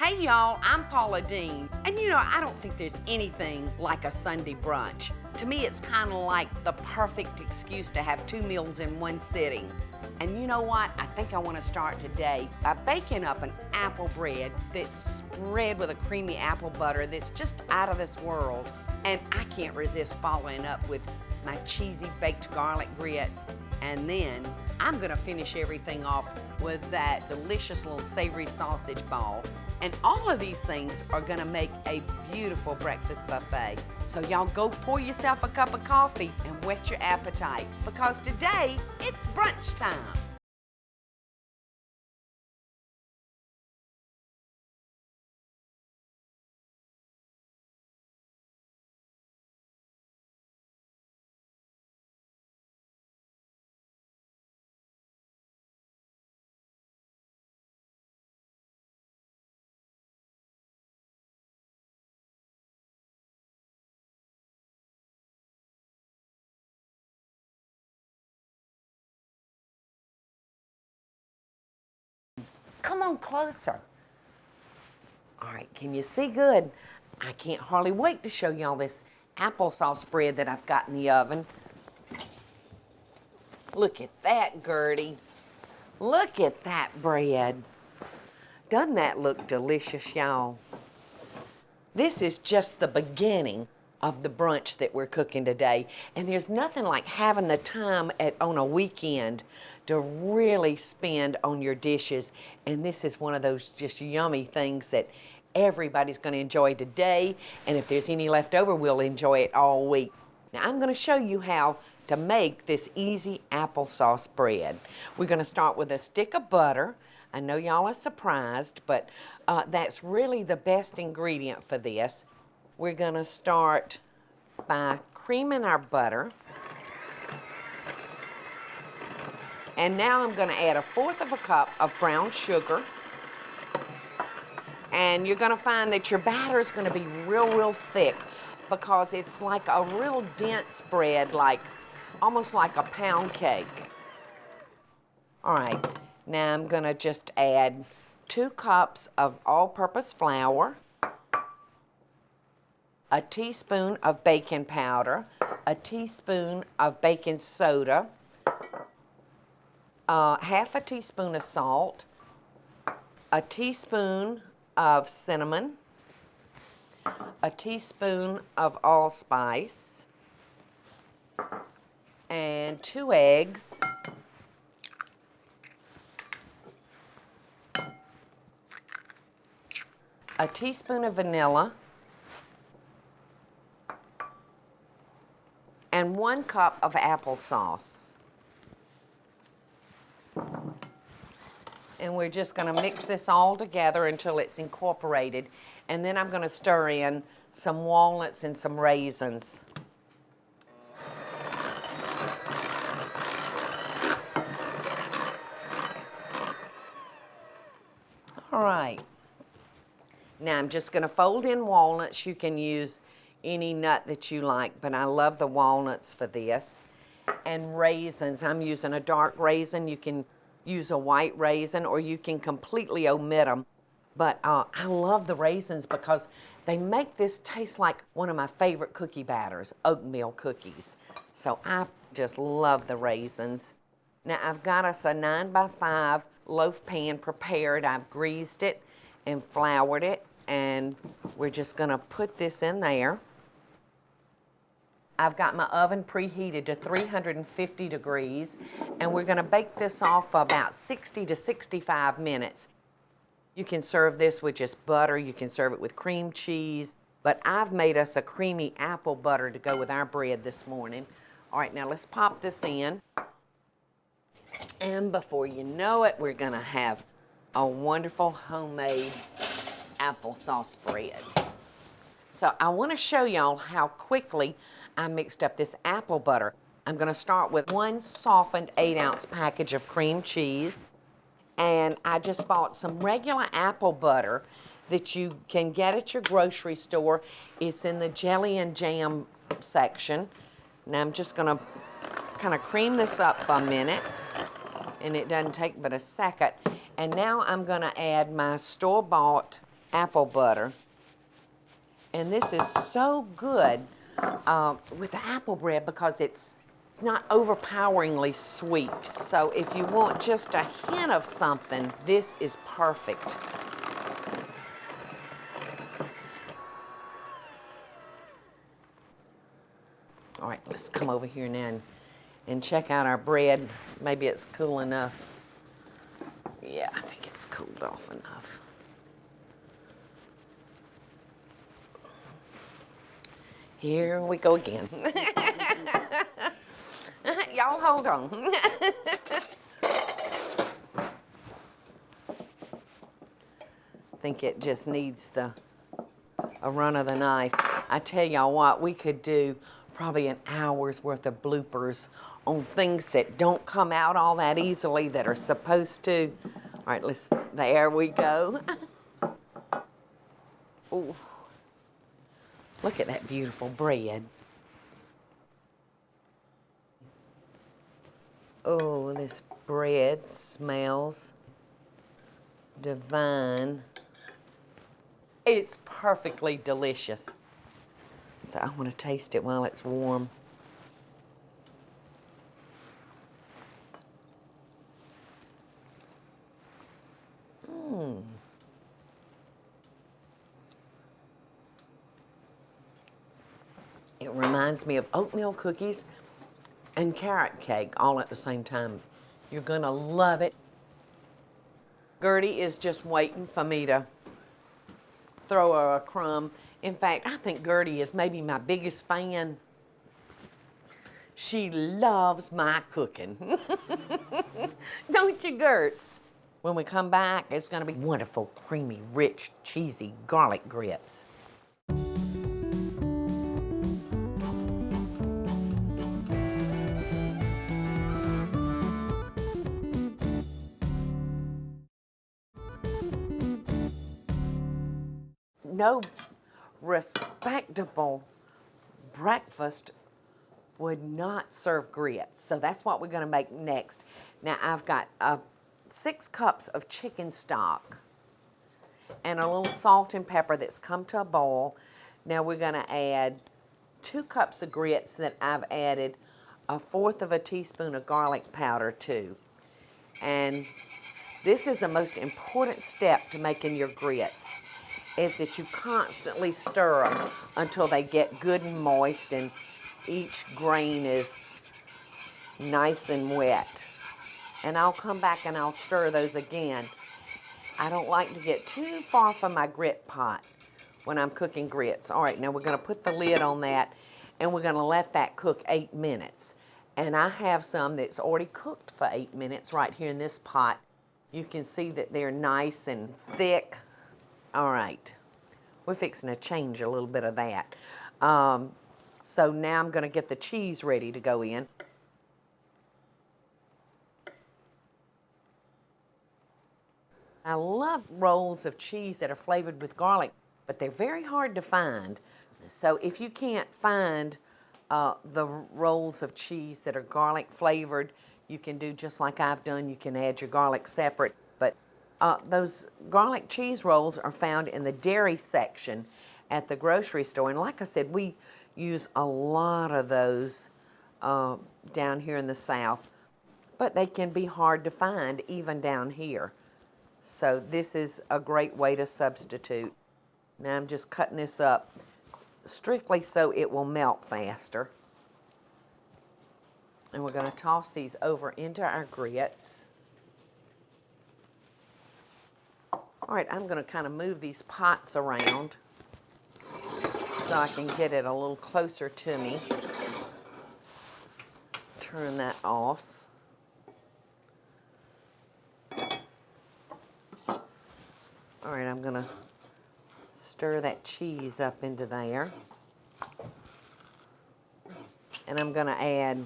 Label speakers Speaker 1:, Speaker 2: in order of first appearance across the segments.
Speaker 1: Hey y'all, I'm Paula Deen, and I don't think there's anything like a Sunday brunch. To me, it's kind of like the perfect excuse to have 2 meals in one sitting. And you know what? I think I want to start today by baking up an apple bread that's spread with a creamy apple butter that's just out of this world. And I can't resist following up with my cheesy baked garlic grits. And then I'm gonna finish everything off with that delicious little savory sausage ball. And all of these things are gonna make a beautiful breakfast buffet. So y'all go pour yourself a cup of coffee and whet your appetite, because today it's brunch time. Come on closer. All right, can you see good? I can't hardly wait to show y'all this applesauce bread that I've got in the oven. Look at that, Gertie. Look at that bread. Doesn't that look delicious, y'all? This is just the beginning of the brunch that we're cooking today. And there's nothing like having the time on a weekend to really spend on your dishes. And this is one of those just yummy things that everybody's going to enjoy today. And if there's any left over, we'll enjoy it all week. Now, I'm going to show you how to make this easy applesauce bread. We're going to start with a stick of butter. I know y'all are surprised, but that's really the best ingredient for this. We're going to start by creaming our butter. And now I'm going to add 1/4 cup of brown sugar. And you're going to find that your batter is going to be real thick, because it's like a real dense bread, almost like a pound cake. All right, now I'm going to just add 2 cups of all-purpose flour, a teaspoon of baking powder, a teaspoon of baking soda, 1/2 teaspoon of salt, a teaspoon of cinnamon, a teaspoon of allspice, and 2 eggs, a teaspoon of vanilla, and 1 cup of applesauce. And we're just going to mix this all together until it's incorporated. And then I'm going to stir in some walnuts and some raisins. All right. Now I'm just going to fold in walnuts. You can use any nut that you like, but I love the walnuts for this. And raisins. I'm using a dark raisin. You can use a white raisin, or you can completely omit them. But I love the raisins because they make this taste like one of my favorite cookie batters, oatmeal cookies. So I just love the raisins. Now I've got us a 9x5 loaf pan prepared. I've greased it and floured it, and we're just gonna put this in there. I've got my oven preheated to 350 degrees, and we're gonna bake this off for about 60 to 65 minutes. You can serve this with just butter, you can serve it with cream cheese, but I've made us a creamy apple butter to go with our bread this morning. All right, now let's pop this in. And before you know it, we're gonna have a wonderful homemade applesauce bread. So I wanna show y'all how quickly I mixed up this apple butter. I'm gonna start with 1 softened 8-ounce package of cream cheese. And I just bought some regular apple butter that you can get at your grocery store. It's in the jelly and jam section. Now I'm just gonna kind of cream this up for a minute, and it doesn't take but a second. And now I'm gonna add my store-bought apple butter. And this is so good with the apple bread because it's not overpoweringly sweet. So if you want just a hint of something, this is perfect. All right, let's come over here now and check out our bread. Maybe it's cool enough. Yeah, I think it's cooled off enough. Here we go again. Y'all hold on. I think it just needs a run of the knife. I tell y'all what, we could do probably an hour's worth of bloopers on things that don't come out all that easily that are supposed to. All right, there we go. Ooh. Look at that beautiful bread. Oh, this bread smells divine. It's perfectly delicious. So I want to taste it while it's warm. It reminds me of oatmeal cookies and carrot cake all at the same time. You're gonna love it. Gertie is just waiting for me to throw her a crumb. In fact, I think Gertie is maybe my biggest fan. She loves my cooking. Don't you, Gertz? When we come back, it's gonna be wonderful, creamy, rich, cheesy garlic grits. No respectable breakfast would not serve grits. So that's what we're gonna make next. Now I've got 6 cups of chicken stock and a little salt and pepper that's come to a boil. Now we're gonna add 2 cups of grits that I've added 1/4 of a teaspoon of garlic powder to. And this is the most important step to making your grits, is that you constantly stir them until they get good and moist and each grain is nice and wet. And I'll come back and I'll stir those again. I don't like to get too far from my grit pot when I'm cooking grits. All right, now we're gonna put the lid on that and we're gonna let that cook 8 minutes. And I have some that's already cooked for 8 minutes right here in this pot. You can see that they're nice and thick. All right, we're fixing to change a little bit of that. So now I'm gonna get the cheese ready to go in. I love rolls of cheese that are flavored with garlic, but they're very hard to find. So if you can't find the rolls of cheese that are garlic flavored, you can do just like I've done. You can add your garlic separate. But those garlic cheese rolls are found in the dairy section at the grocery store. And like I said, we use a lot of those down here in the South. But they can be hard to find even down here. So this is a great way to substitute. Now I'm just cutting this up strictly so it will melt faster. And we're going to toss these over into our grits. All right, I'm going to kind of move these pots around so I can get it a little closer to me. Turn that off. All right, I'm going to stir that cheese up into there. And I'm going to add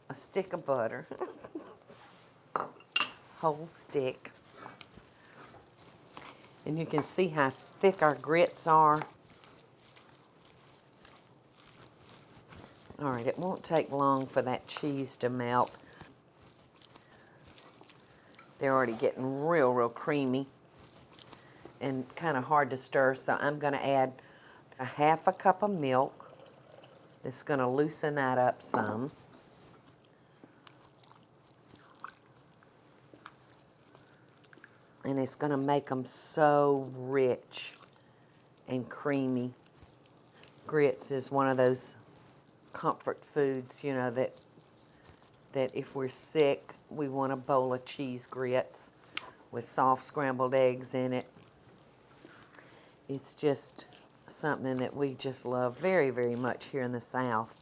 Speaker 1: a stick of butter, whole stick. And you can see how thick our grits are. All right, it won't take long for that cheese to melt. They're already getting real, real creamy. and kind of hard to stir, so I'm going to add a half a cup of milk. This is going to loosen that up some. And it's going to make them so rich and creamy. Grits is one of those comfort foods, you know, that if we're sick, we want a bowl of cheese grits with soft scrambled eggs in it. It's just something that we just love very, very much here in the South.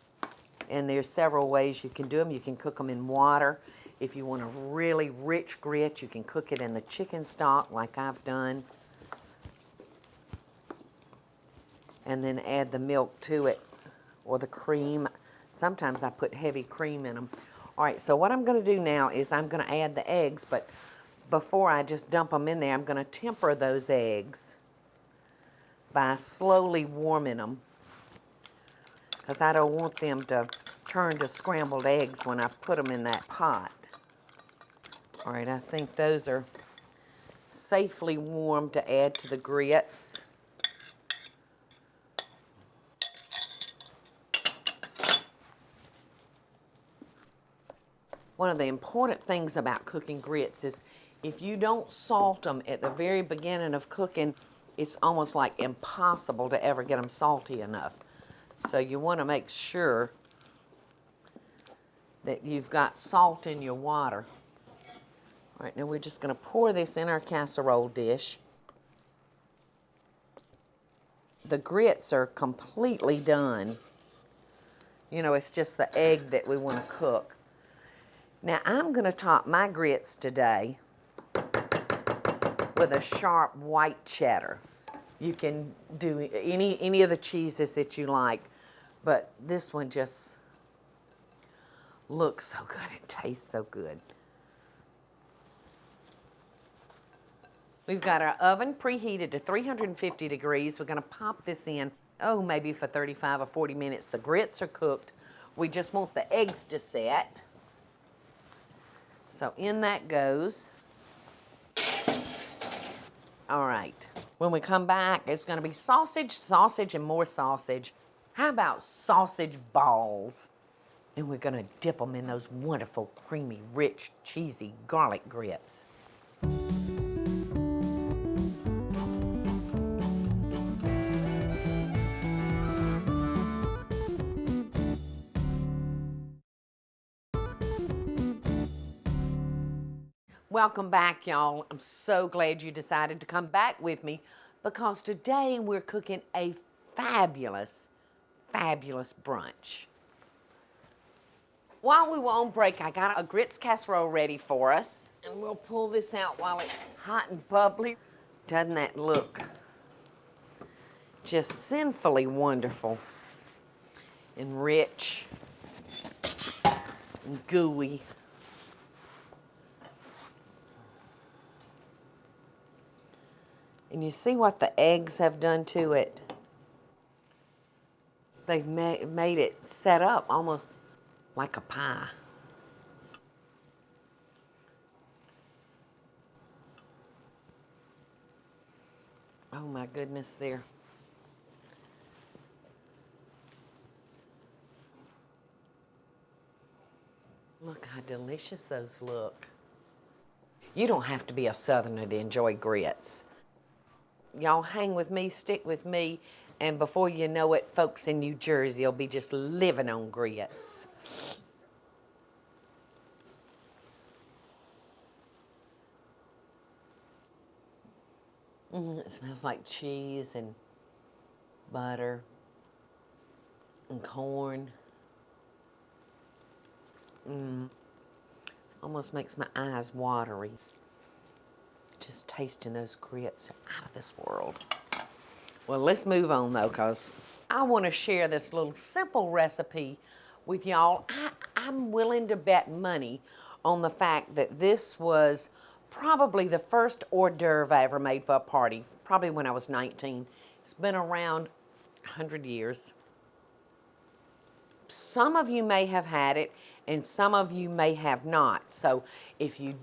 Speaker 1: And there's several ways you can do them. You can cook them in water. If you want a really rich grit, you can cook it in the chicken stock like I've done. And then add the milk to it, or the cream. Sometimes I put heavy cream in them. All right, so what I'm going to do now is I'm going to add the eggs, but before I just dump them in there, I'm going to temper those eggs by slowly warming them, because I don't want them to turn to scrambled eggs when I put them in that pot. All right, I think those are safely warm to add to the grits. One of the important things about cooking grits is if you don't salt them at the very beginning of cooking, it's almost like impossible to ever get them salty enough. So you want to make sure that you've got salt in your water. All right, now we're just going to pour this in our casserole dish. The grits are completely done. You know, it's just the egg that we want to cook. Now, I'm going to top my grits today with a sharp white cheddar. You can do any of the cheeses that you like, but this one just looks so good and tastes so good. We've got our oven preheated to 350 degrees. We're going to pop this in, maybe for 35 or 40 minutes. The grits are cooked. We just want the eggs to set. So in that goes. All right. When we come back, it's going to be sausage, sausage, and more sausage. How about sausage balls? And we're going to dip them in those wonderful, creamy, rich, cheesy garlic grits. Welcome back, y'all. I'm so glad you decided to come back with me, because today we're cooking a fabulous, fabulous brunch. While we were on break, I got a grits casserole ready for us, and we'll pull this out while it's hot and bubbly. Doesn't that look just sinfully wonderful and rich and gooey? And you see what the eggs have done to it? They've made it set up almost like a pie. Oh my goodness, there. Look how delicious those look. You don't have to be a Southerner to enjoy grits. Y'all hang with me, stick with me, and before you know it, folks in New Jersey will be just living on grits. It smells like cheese and butter and corn. Almost makes my eyes watery. Just tasting those grits are out of this world. Well, let's move on though, because I want to share this little simple recipe with y'all. I'm willing to bet money on the fact that this was probably the first hors d'oeuvre I ever made for a party, probably when I was 19. It's been around 100 years. Some of you may have had it, and some of you may have not. So if you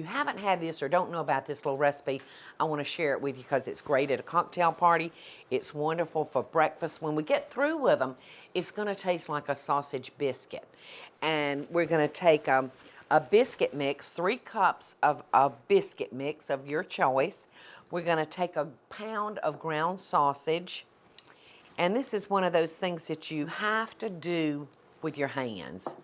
Speaker 1: haven't had this or don't know about this little recipe, I want to share it with you because it's great at a cocktail party. It's wonderful for breakfast. When we get through with them, it's going to taste like a sausage biscuit. And we're going to take a biscuit mix, 3 cups of a biscuit mix of your choice. We're going to take a pound of ground sausage. And this is one of those things that you have to do with your hands.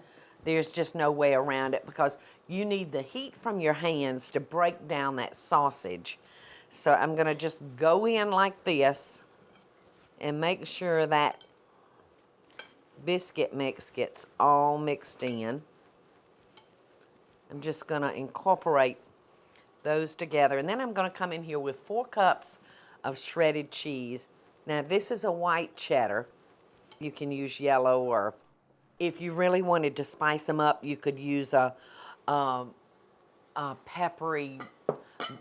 Speaker 1: There's just no way around it because you need the heat from your hands to break down that sausage. So I'm going to just go in like this and make sure that biscuit mix gets all mixed in. I'm just going to incorporate those together. And then I'm going to come in here with 4 cups of shredded cheese. Now this is a white cheddar. You can use yellow, or if you really wanted to spice them up, you could use a peppery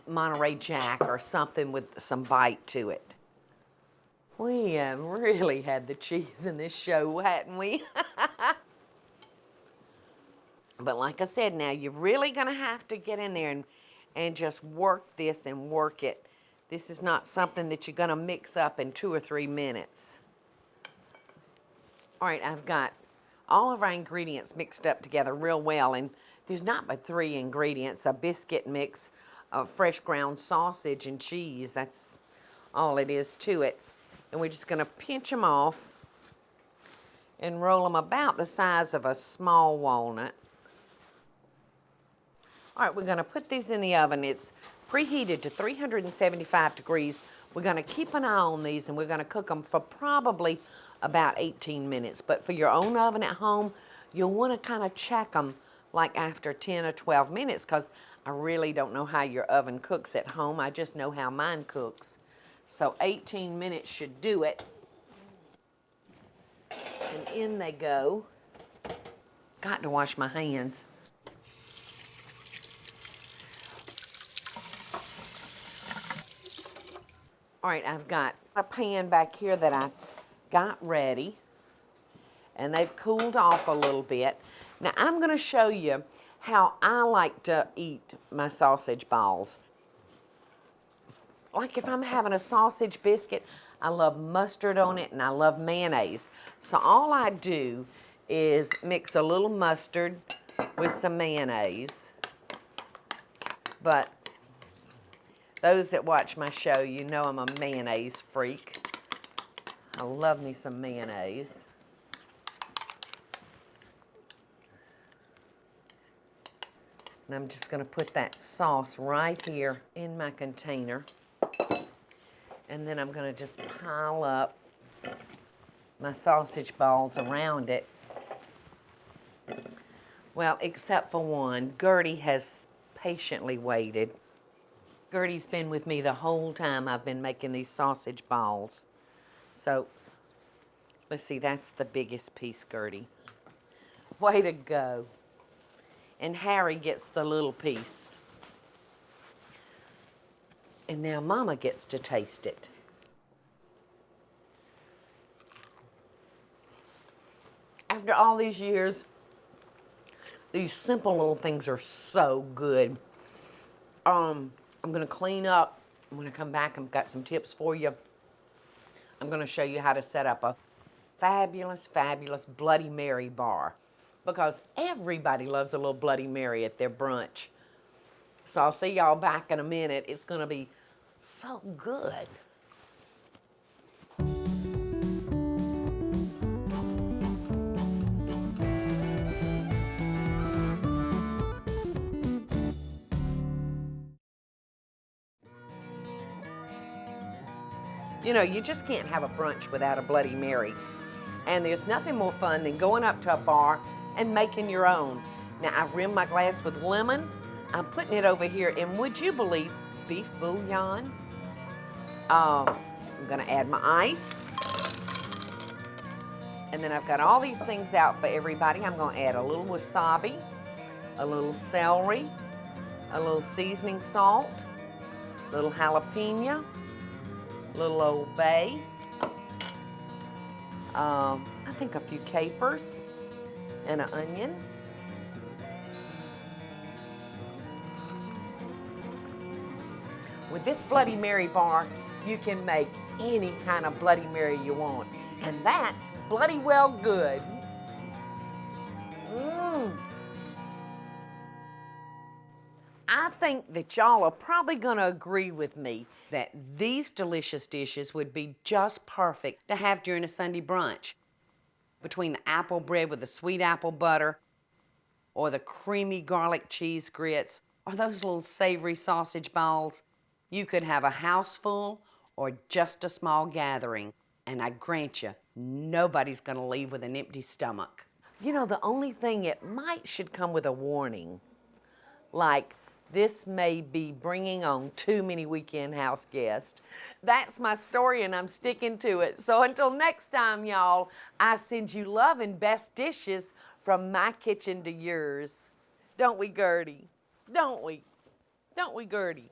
Speaker 1: Monterey Jack or something with some bite to it. We have really had the cheese in this show, hadn't we? But like I said, now you're really going to have to get in there and just work this and work it. This is not something that you're going to mix up in 2 or 3 minutes. All right, I've got all of our ingredients mixed up together real well, and there's not but 3 ingredients: a biscuit mix, of fresh ground sausage, and cheese. That's all it is to it. And we're just going to pinch them off and roll them about the size of a small walnut. All right, we're going to put these in the oven. It's preheated to 375 degrees. We're going to keep an eye on these, and we're going to cook them for probably about 18 minutes. But for your own oven at home, you'll want to kind of check them like after 10 or 12 minutes, because I really don't know how your oven cooks at home. I just know how mine cooks. So 18 minutes should do it. And in they go. Got to wash my hands. All right, I've got a pan back here that I got ready, and they've cooled off a little bit. Now I'm going to show you how I like to eat my sausage balls. Like if I'm having a sausage biscuit, I love mustard on it and I love mayonnaise. So all I do is mix a little mustard with some mayonnaise. But those that watch my show, you know I'm a mayonnaise freak. I love me some mayonnaise. And I'm just going to put that sauce right here in my container. And then I'm going to just pile up my sausage balls around it. Well, except for one. Gertie has patiently waited. Gertie's been with me the whole time I've been making these sausage balls. So, let's see, that's the biggest piece, Gertie. Way to go. And Harry gets the little piece. And now Mama gets to taste it. After all these years, these simple little things are so good. I'm going to clean up. I'm going to come back. I've got some tips for you. I'm going to show you how to set up a fabulous, fabulous Bloody Mary bar, because everybody loves a little Bloody Mary at their brunch. So I'll see y'all back in a minute. It's going to be so good. You know, you just can't have a brunch without a Bloody Mary. And there's nothing more fun than going up to a bar and making your own. Now, I've rimmed my glass with lemon. I'm putting it over here in, would you believe, beef bouillon. I'm going to add my ice. And then I've got all these things out for everybody. I'm going to add a little wasabi, a little celery, a little seasoning salt, a little jalapeno, a little Old Bay, I think a few capers, and an onion. With this Bloody Mary bar, you can make any kind of Bloody Mary you want. And that's bloody well good. I think that y'all are probably gonna agree with me that these delicious dishes would be just perfect to have during a Sunday brunch. Between the apple bread with the sweet apple butter, or the creamy garlic cheese grits, or those little savory sausage balls, you could have a house full or just a small gathering. And I grant you, nobody's gonna leave with an empty stomach. You know, the only thing it should come with a warning. Like, this may be bringing on too many weekend house guests. That's my story and I'm sticking to it. So until next time, y'all, I send you love and best dishes from my kitchen to yours. Don't we, Gertie? Don't we? Don't we, Gertie?